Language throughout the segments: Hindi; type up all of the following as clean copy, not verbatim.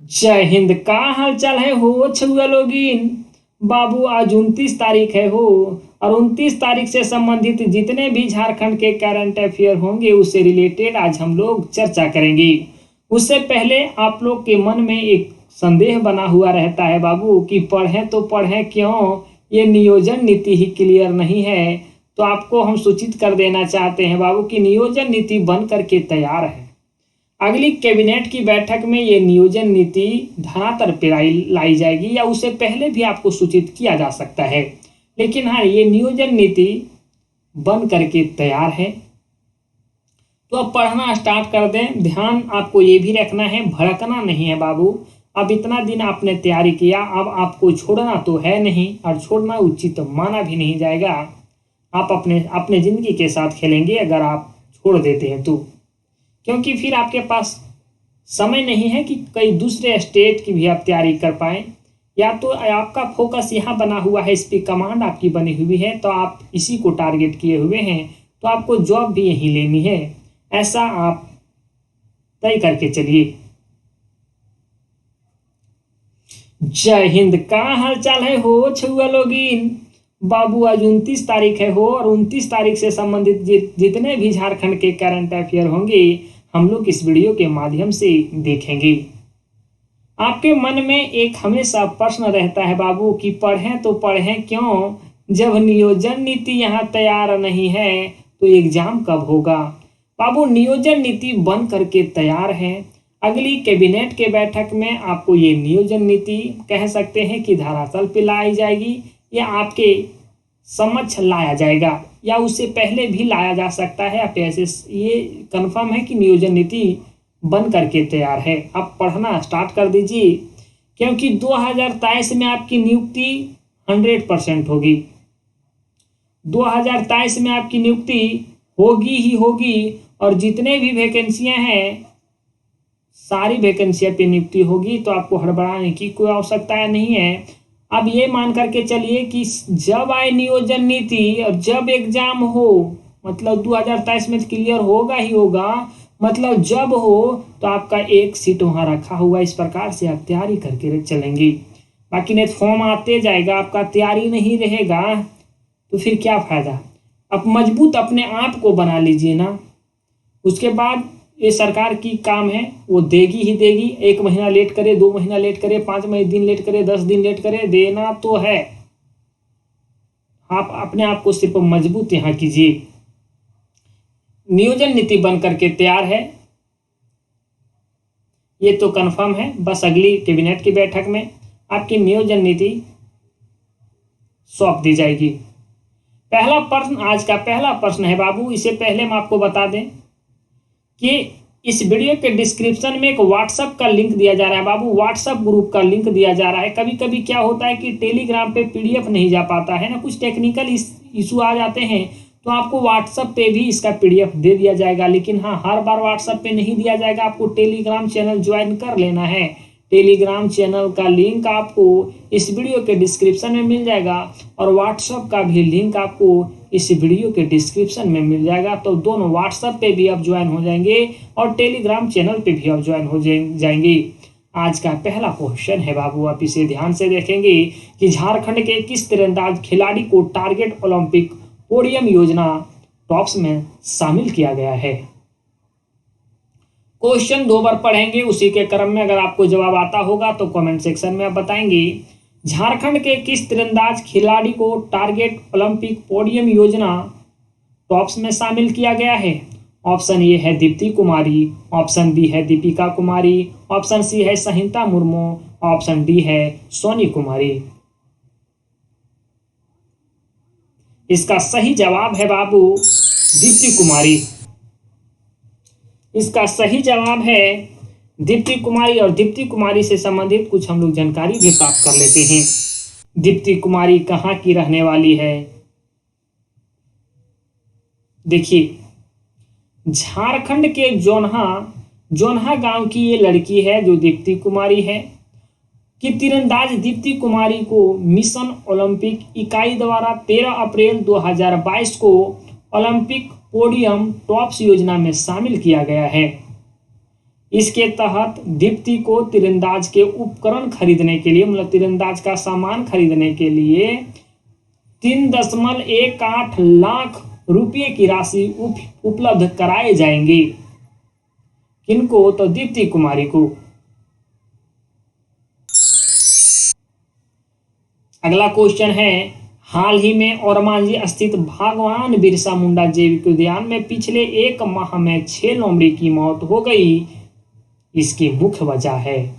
जय हिंद। का हाल चाल है हो छुआ लोगिन। बाबू आज 29 तारीख है हो, और 29 तारीख से संबंधित जितने भी झारखंड के करंट अफेयर होंगे उससे रिलेटेड आज हम लोग चर्चा करेंगे। उससे पहले आप लोग के मन में एक संदेह बना हुआ रहता है बाबू कि पढ़ें तो पढ़ें क्यों, ये नियोजन नीति ही क्लियर नहीं है। तो आपको हम सूचित कर देना चाहते हैं बाबू कि नियोजन नीति बन करके तैयार है। अगली कैबिनेट की बैठक में ये नियोजन नीति धरातल पर लाई जाएगी, या उससे पहले भी आपको सूचित किया जा सकता है। लेकिन हाँ, ये नियोजन नीति बन करके तैयार है। तो अब पढ़ना स्टार्ट कर दें। ध्यान आपको ये भी रखना है, भड़कना नहीं है बाबू। अब इतना दिन आपने तैयारी किया, अब आपको छोड़ना तो है नहीं, और छोड़ना उचित माना भी नहीं जाएगा। आप अपने ज़िंदगी के साथ खेलेंगे अगर आप छोड़ देते हैं तो, क्योंकि फिर आपके पास समय नहीं है कि कई दूसरे स्टेट की भी आप तैयारी कर पाएँ। या तो आपका फोकस यहाँ बना हुआ है, इस पर कमांड आपकी बनी हुई है, तो आप इसी को टारगेट किए हुए हैं, तो आपको जॉब भी यहीं लेनी है, ऐसा आप तय करके चलिए। जय हिंद। का हाल चाल है हो छुआ लोगिन। बाबू आज 29 तारीख है हो, और 29 तारीख से संबंधित जितने भी झारखंड के करंट अफेयर होंगे हम लोग इस वीडियो के माध्यम से देखेंगे। आपके मन में एक हमेशा प्रश्न रहता है बाबू कि पढ़ें तो पढ़ें क्यों, जब नियोजन नीति यहाँ तैयार नहीं है तो एग्जाम कब होगा। बाबू नियोजन नीति बन करके तैयार है। अगली कैबिनेट के बैठक में आपको ये नियोजन नीति कह सकते हैं कि धरातल पे लाई जाएगी, या आपके समक्ष लाया जाएगा, या उससे पहले भी लाया जा सकता है। आप ऐसे ये कंफर्म है कि नियोजन नीति बन करके तैयार है। आप पढ़ना स्टार्ट कर दीजिए, क्योंकि 2023 में आपकी नियुक्ति 100% होगी। 2023 में आपकी नियुक्ति होगी ही होगी, और जितने भी वैकेंसियां हैं सारी वैकेंसियां पे नियुक्ति होगी, तो आपको हड़बड़ाने की कोई आवश्यकता नहीं है। अब ये मान करके चलिए कि जब आए नियोजन नीति और जब एग्जाम हो, मतलब 2023 में क्लियर होगा ही होगा, मतलब जब हो तो आपका एक सीट वहाँ रखा हुआ। इस प्रकार से आप तैयारी करके चलेंगे। बाकी नहीं फॉर्म आते जाएगा, आपका तैयारी नहीं रहेगा तो फिर क्या फायदा। अब मजबूत अपने आप को बना लीजिए ना, उसके बाद ये सरकार की काम है, वो देगी ही देगी। 1 महीना लेट करे, 2 महीना लेट करे, 5 दिन लेट करे, 10 दिन लेट करे, देना तो है। आप अपने आप को सिर्फ मजबूत यहाँ कीजिए। नियोजन नीति बन करके तैयार है, ये तो कंफर्म है। बस अगली कैबिनेट की बैठक में आपकी नियोजन नीति सौंप दी जाएगी। पहला प्रश्न, आज का पहला प्रश्न है बाबू। इससे पहले हम आपको बता दें कि इस वीडियो के डिस्क्रिप्शन में एक व्हाट्सएप का लिंक दिया जा रहा है बाबू। व्हाट्सएप ग्रुप का लिंक दिया जा रहा है। कभी कभी क्या होता है कि टेलीग्राम पे पीडीएफ नहीं जा पाता है ना, कुछ टेक्निकल इशू आ जाते हैं, तो आपको व्हाट्सएप पे भी इसका पीडीएफ दे दिया जाएगा। लेकिन हाँ, हर बार व्हाट्सएप पे नहीं दिया जाएगा, आपको टेलीग्राम चैनल ज्वाइन कर लेना है। टेलीग्राम चैनल का लिंक आपको इस वीडियो के डिस्क्रिप्शन में मिल जाएगा, और व्हाट्सएप का भी लिंक आपको इस वीडियो के डिस्क्रिप्शन में मिल जाएगा। तो दोनों व्हाट्सएप पे भी आप ज्वाइन हो जाएंगे और टेलीग्राम चैनल पे भी आप ज्वाइन हो जाएंगे। आज का पहला क्वेश्चन है बाबू, आप इसे ध्यान से देखेंगे कि झारखंड के किस तीरंदाज खिलाड़ी को टारगेट ओलंपिक पोडियम योजना टॉप्स में शामिल किया गया है। क्वेश्चन 2 बार पढ़ेंगे, उसी के क्रम में अगर आपको जवाब आता होगा तो कमेंट सेक्शन में आप बताएंगे। झारखंड के किस तीरंदाज खिलाड़ी को टारगेट ओलंपिक पोडियम योजना टॉप्स में शामिल किया गया है। ऑप्शन ए है दीप्ति कुमारी, ऑप्शन बी है दीपिका कुमारी, ऑप्शन सी है संहिता मुर्मू, ऑप्शन डी है सोनी कुमारी। इसका सही जवाब है बाबू दीप्ति कुमारी। इसका सही जवाब है दीप्ति कुमारी, और दीप्ति कुमारी से संबंधित कुछ हम लोग जानकारी भी प्राप्त कर लेते हैं। दीप्ति कुमारी कहाँ की रहने वाली है। देखिए, झारखंड के जोन्हा गांव की ये लड़की है जो दीप्ति कुमारी है। कि तीरंदाज दीप्ति कुमारी को मिशन ओलंपिक इकाई द्वारा 13 अप्रैल 2022 को ओलंपिक पोडियम टॉप्स योजना में शामिल किया गया है। इसके तहत दीप्ति को तीरंदाज के उपकरण खरीदने के लिए, मतलब तीरंदाज का सामान खरीदने के लिए 3.18 लाख रुपये की राशि उपलब्ध कराए जाएंगे। किनको? तो दीप्ति कुमारी को। अगला क्वेश्चन है, हाल ही में ओरमांझी स्थित भगवान बिरसा मुंडा जैविक उद्यान में पिछले 1 माह में 6 लोमड़ी की मौत हो गई। इसकी मुख्य वजह है,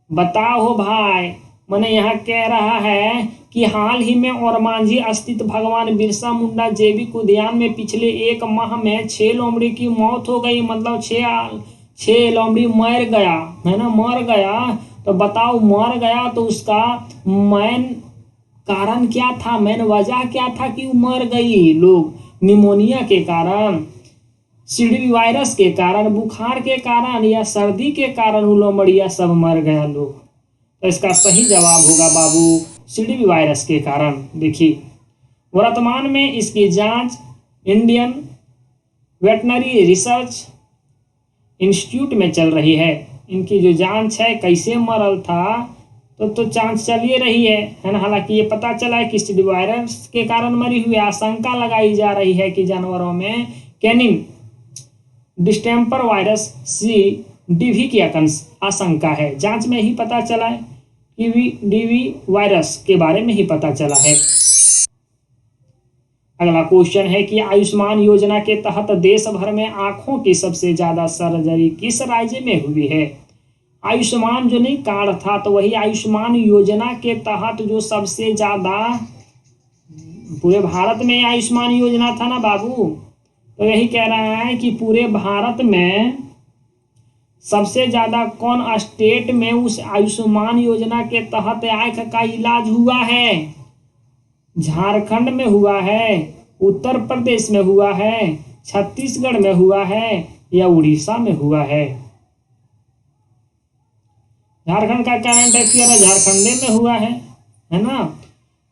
बताओ भाई। मैंने यहाँ कह रहा है कि हाल ही में ओरमांझी स्थित भगवान बिरसा मुंडा जैविक उद्यान में पिछले 1 माह में 6 लोमड़ी की मौत हो गई, मतलब 6 लोमड़ी मर गया है ना, मर गया। तो बताओ मर गया तो उसका मेन कारण क्या था, मेन वजह क्या था कि मर गई? लोग निमोनिया के कारण, सीडबी वायरस के कारण, बुखार के कारण या सर्दी के कारण लोमड़िया सब मर गया लोग। तो इसका सही जवाब होगा बाबू सीडबी वायरस के कारण। देखिए वर्तमान में इसकी जांच इंडियन वेटनरी रिसर्च इंस्टीट्यूट में चल रही है। इनकी जो जांच है कैसे मरल था तो जांच चल ही रही है ना। हालांकि ये पता चला है कि सीडबी वायरस के कारण मरी हुई। आशंका लगाई जा रही है कि जानवरों में कैनिन डिस्टेम्पर वायरस CDV की आशंका है। जांच में ही पता चला है कि DV वायरस के बारे में ही पता चला है। अगला क्वेश्चन है कि आयुष्मान योजना के तहत देश भर में आंखों की सबसे ज्यादा सर्जरी किस राज्य में हुई है? आयुष्मान जो नहीं कार्ड था, तो वही आयुष्मान योजना के तहत जो सबसे ज्यादा, पूरे भारत में आयुष्मान योजना था ना बाबू, तो यही कह रहा है कि पूरे भारत में सबसे ज्यादा कौन स्टेट में उस आयुष्मान योजना के तहत आंख का इलाज हुआ है? झारखंड में हुआ है, उत्तर प्रदेश में हुआ है, छत्तीसगढ़ में हुआ है या उड़ीसा में हुआ है? झारखंड का करंट अफेयर है, झारखंड में हुआ है ना।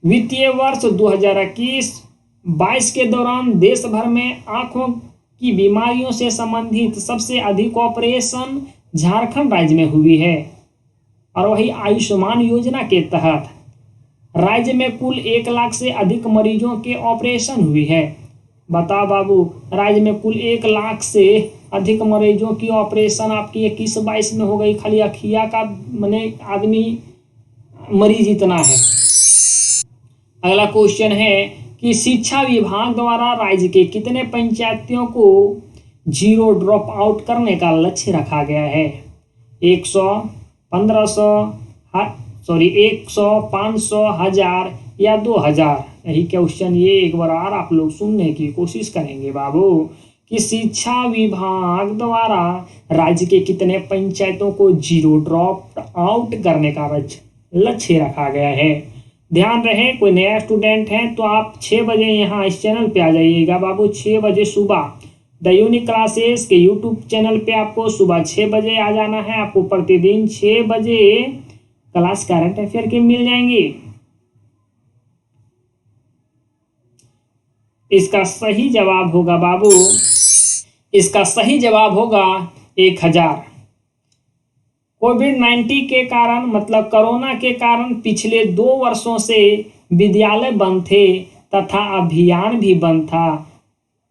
वित्तीय वर्ष 2021-22 के दौरान देश भर में आंखों की बीमारियों से संबंधित सबसे अधिक ऑपरेशन झारखंड राज्य में हुई है। और वही आयुष्मान योजना के तहत राज्य में कुल 1 लाख से अधिक मरीजों के ऑपरेशन हुई है। बताओ बाबू, राज्य में कुल 1 लाख से अधिक मरीजों की ऑपरेशन आपकी 21-22 में हो गई। खाली अखिया का मने आदमी मरीज इतना है। अगला क्वेश्चन है कि शिक्षा विभाग द्वारा राज्य के कितने पंचायतों को 0 ड्रॉप आउट करने का लक्ष्य रखा गया है? 100, 1500, 100, 500, 1000 या 2000? यही क्वेश्चन ये एक बार और आप लोग सुनने की कोशिश करेंगे बाबू कि शिक्षा विभाग द्वारा राज्य के कितने पंचायतों को 0 ड्रॉप आउट करने का लक्ष्य रखा गया है। ध्यान रहे, कोई नया स्टूडेंट है तो आप 6 बजे यहाँ इस चैनल पे आ जाइएगा बाबू। 6 बजे सुबह द यूनिक क्लासेस के यूट्यूब चैनल पे आपको सुबह 6 बजे आ जाना है। आपको प्रतिदिन 6 बजे क्लास करंट अफेयर के मिल जाएंगे। इसका सही जवाब होगा बाबू, इसका सही जवाब होगा 1000। कोविड-19 के कारण, मतलब कोरोना के कारण पिछले 2 वर्षों से विद्यालय बंद थे तथा अभियान भी बंद था।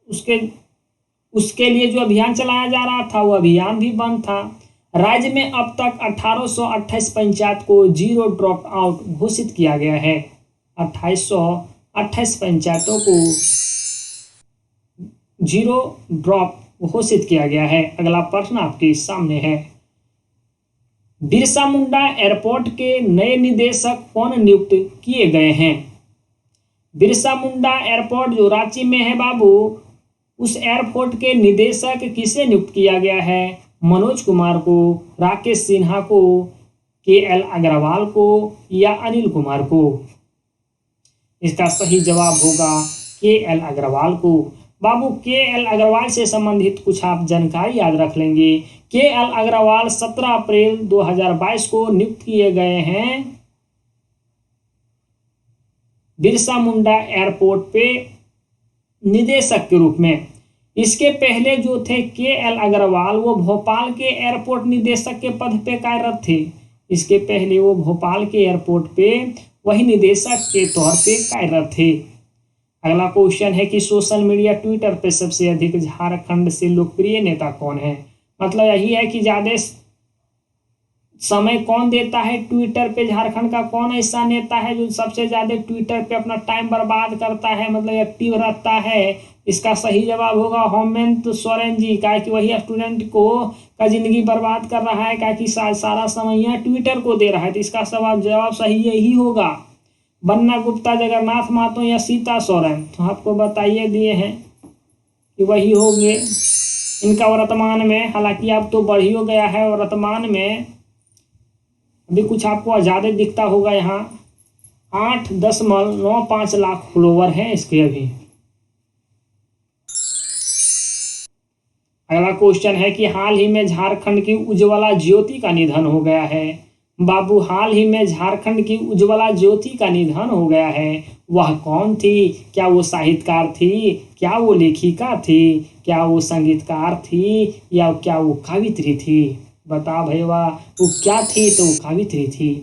उसके लिए जो अभियान चलाया जा रहा था वो अभियान भी बंद था। राज्य में अब तक 1828 पंचायत को 0 ड्रॉप आउट घोषित किया गया है। 1828 पंचायतों को 0 ड्रॉप घोषित किया गया है। अगला प्रश्न आपके सामने है, बिरसा मुंडा एयरपोर्ट के नए निदेशक कौन नियुक्त किए गए हैं? बिरसा मुंडा एयरपोर्ट जो रांची में है बाबू, उस एयरपोर्ट के निदेशक किसे नियुक्त किया गया है? मनोज कुमार को, राकेश सिन्हा को, KL अग्रवाल को या अनिल कुमार को? इसका सही जवाब होगा KL अग्रवाल को। बाबू KL अग्रवाल से संबंधित कुछ आप जानकारी याद रख लेंगे। KL अग्रवाल 17 अप्रैल 2022 को नियुक्त किए गए हैं बिरसा मुंडा एयरपोर्ट पे निदेशक के रूप में। इसके पहले जो थे KL अग्रवाल, वो भोपाल के एयरपोर्ट निदेशक के पद पे कार्यरत थे। इसके पहले वो भोपाल के एयरपोर्ट पे वही निदेशक के तौर पे कार्यरत थे। अगला क्वेश्चन है कि सोशल मीडिया ट्विटर पे सबसे अधिक झारखंड से लोकप्रिय नेता कौन है। मतलब यही है कि ज्यादा समय कौन देता है ट्विटर पे, झारखंड का कौन ऐसा नेता है जो सबसे ज्यादा ट्विटर पे अपना टाइम बर्बाद करता है, मतलब एक्टिव रहता है। इसका सही जवाब होगा हेमंत सोरेन जी का, कि वही स्टूडेंट को का जिंदगी बर्बाद कर रहा है, क्या कि सारा समय यहाँ ट्विटर को दे रहा है। तो इसका जवाब सही यही होगा। बन्ना गुप्ता, जगन्नाथ महतो या सीता सोरेन, तो आपको बताइए दिए हैं कि वही होंगे। इनका वर्तमान में, हालांकि अब तो बढ़ ही हो गया है, वर्तमान में अभी कुछ आपको ज़्यादा दिखता होगा, यहाँ 8.95 लाख फॉलोवर हैं इसके अभी। अगला क्वेश्चन है कि हाल ही में झारखंड की उज्ज्वला ज्योति का निधन हो गया है। बाबू, हाल ही में झारखंड की उज्ज्वला ज्योति का निधन हो गया है, वह कौन थी? क्या वो साहित्यकार थी, क्या वो लेखिका थी, क्या वो संगीतकार थी, या क्या वो कवित्री थी? बता भैया वो क्या थी? तो वो कवित्री थी।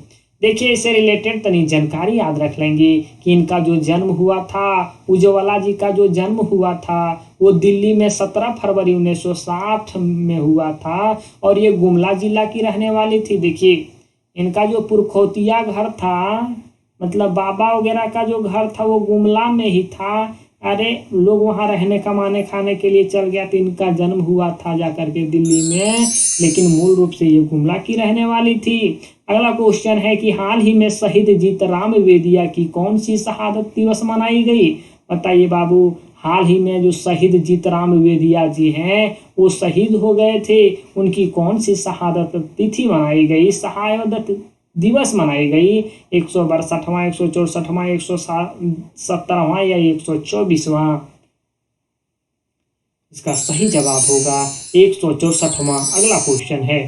देखिए, इससे रिलेटेड तनी जानकारी याद रख लेंगे कि इनका जो जन्म हुआ था, उज्ज्वला जी का जो जन्म हुआ था, वो दिल्ली में 17 फरवरी 1960 में हुआ था, और ये गुमला जिला की रहने वाली थी। देखिए, इनका जो पुरखौतिया घर था, मतलब बाबा वगैरह का जो घर था, वो गुमला में ही था। अरे लोग वहाँ रहने कमाने खाने के लिए चल गया, तो इनका जन्म हुआ था जाकर के दिल्ली में, लेकिन मूल रूप से ये गुमला की रहने वाली थी। अगला क्वेश्चन है कि हाल ही में शहीद जीतराम वेदिया की कौन सी शहादत दिवस मनाई गई? बताइए बाबू, हाल ही में जो शहीद जीतराम वेदिया जी हैं वो शहीद हो गए थे, उनकी कौन सी शहादत तिथि मनाई गई, शहादत दिवस मनाई गई? 162वां, 164वां, 117वां या 124वां? इसका सही जवाब होगा 164वां। अगला क्वेश्चन है,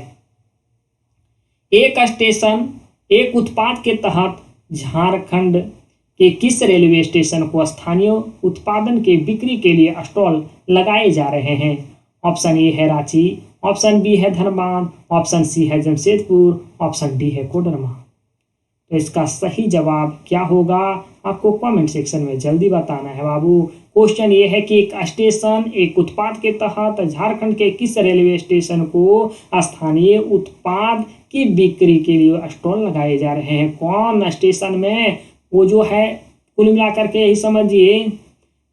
एक स्टेशन एक उत्पाद के तहत झारखंड के किस रेलवे स्टेशन को स्थानीय उत्पादन के बिक्री के लिए स्टॉल लगाए जा रहे हैं? ऑप्शन ए है रांची, ऑप्शन बी है धनबाद, ऑप्शन सी है जमशेदपुर, ऑप्शन डी है कोडरमा। तो इसका सही जवाब क्या होगा आपको कमेंट सेक्शन में जल्दी बताना है बाबू। क्वेश्चन ये है कि एक स्टेशन एक उत्पाद के तहत झारखंड के किस रेलवे स्टेशन को स्थानीय उत्पाद की बिक्री के लिए स्टॉल लगाए जा रहे हैं? कौन स्टेशन में? वो जो है कुल मिलाकर के यही समझिए,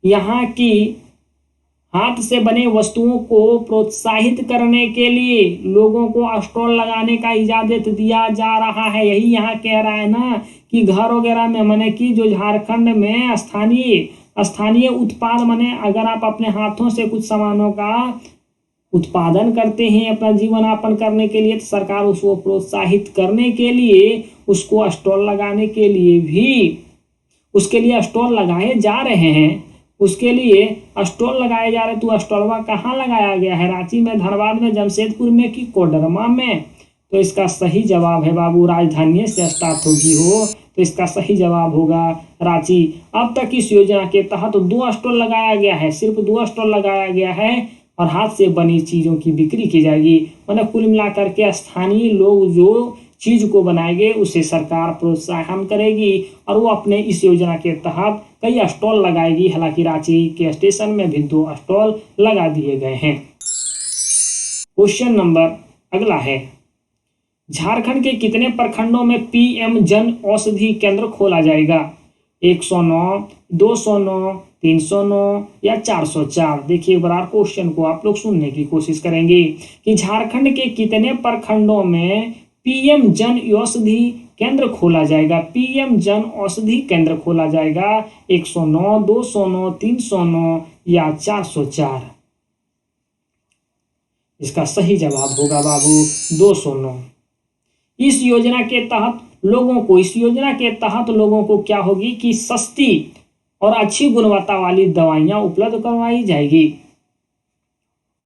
यहाँ की हाथ से बने वस्तुओं को प्रोत्साहित करने के लिए लोगों को स्टॉल लगाने का इजाजत दिया जा रहा है। यही यहाँ कह रहा है ना कि घर वगैरह में, माने कि जो झारखंड में स्थानीय उत्पाद, माने अगर आप अपने हाथों से कुछ सामानों का उत्पादन करते हैं अपना जीवन यापन करने के लिए, तो सरकार उसको प्रोत्साहित करने के लिए उसको स्टॉल लगाने के लिए भी, उसके लिए स्टॉल लगाए जा रहे हैं। उसके लिए स्टॉल लगाए जा रहे, तो स्टॉलवा कहाँ लगाया गया है? रांची में, धनबाद में, जमशेदपुर में कि कोडरमा में? तो इसका सही जवाब है बाबू, राजधानी से स्टार्ट होगी हो, तो इसका सही जवाब होगा रांची। अब तक इस योजना के तहत 2 स्टॉल लगाया गया है, सिर्फ 2 स्टॉल लगाया गया है, और हाथ से बनी चीज़ों की बिक्री की जाएगी। मतलब कुल मिलाकर के स्थानीय लोग जो चीज को बनाएंगे उसे सरकार प्रोत्साहन करेगी, और वो अपने इस योजना के तहत कई स्टॉल लगाएगी। हालांकि रांची के स्टेशन में भी 2 स्टॉल लगा दिए गए हैं। क्वेश्चन नंबर अगला है, झारखंड के कितने प्रखंडों में PM जन औषधि केंद्र खोला जाएगा? 109, 209, 309 या 404? देखिए एक बार क्वेश्चन को आप लोग सुनने की कोशिश करेंगे कि झारखंड के कितने प्रखंडों में PM जन औषधि केंद्र खोला जाएगा? PM जन औषधि केंद्र खोला जाएगा 109, 209, 309 या 404? इसका सही जवाब होगा बाबू 209। इस योजना के तहत लोगों को क्या होगी कि सस्ती और अच्छी गुणवत्ता वाली दवाइयां उपलब्ध करवाई जाएगी।